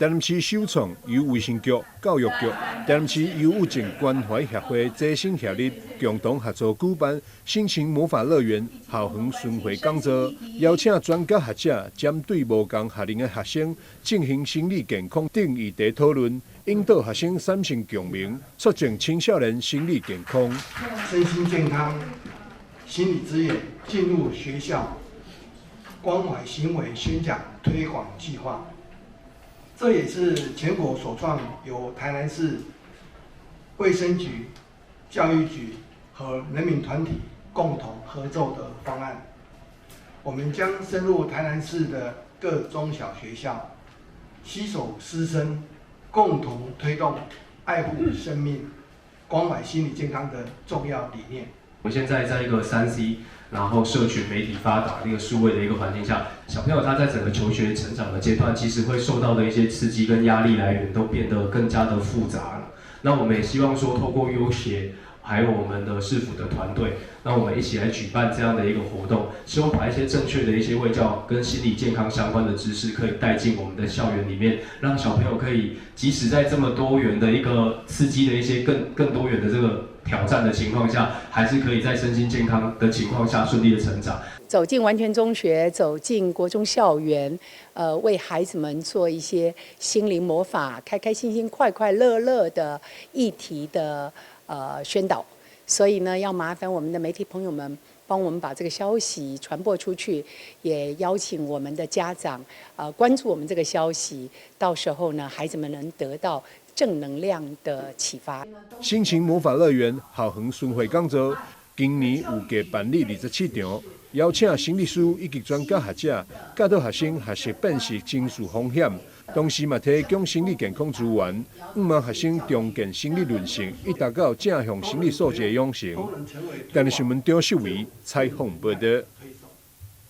台南市首创由卫生局、教育局、台南市忧郁症关怀协会齐心协力，共同合作举办心情魔法乐园校园巡回讲座，邀请专家学者针对无同学龄的学生进行心理健康等议题讨论，引导学生产生共鸣，促进青少年心理健康。身心健康心理资源进入学校关怀行为宣讲推广计划。这也是全国首创由台南市卫生局、教育局和人民团体共同合作的方案。我们将深入台南市的各中小学校，携手师生，共同推动爱护生命、关怀心理健康的重要理念。我们现在在一个3C， 然后社群媒体发达、一个数位的一个环境下，小朋友他在整个求学成长的阶段，其实会受到的一些刺激跟压力来源都变得更加的复杂了。那我们也希望说，透过优协还有我们的市府的团队，那我们一起来举办这样的一个活动，希望把一些正确的一些卫教跟心理健康相关的知识，可以带进我们的校园里面，让小朋友可以即使在这么多元的一个刺激的一些更多元的这个挑战的情况下，还是可以在身心健康的情况下顺利的成长。走进完全中学，走进国中校园，为孩子们做一些心灵魔法、开开心心、快快乐乐的议题的宣导。所以呢，要麻烦我们的媒体朋友们帮我们把这个消息传播出去，也邀请我们的家长关注我们这个消息，到时候呢，孩子们能得到正能量的启发。心情魔法乐园校园巡回讲座，今年有计办理27场，邀请心理师以及专家学者教导学生学习辨识情绪风险，同时嘛提供心理健康资源，望学生重建心理韧性，以达到正向心理素质的养成。台南新闻张秀维采访报道。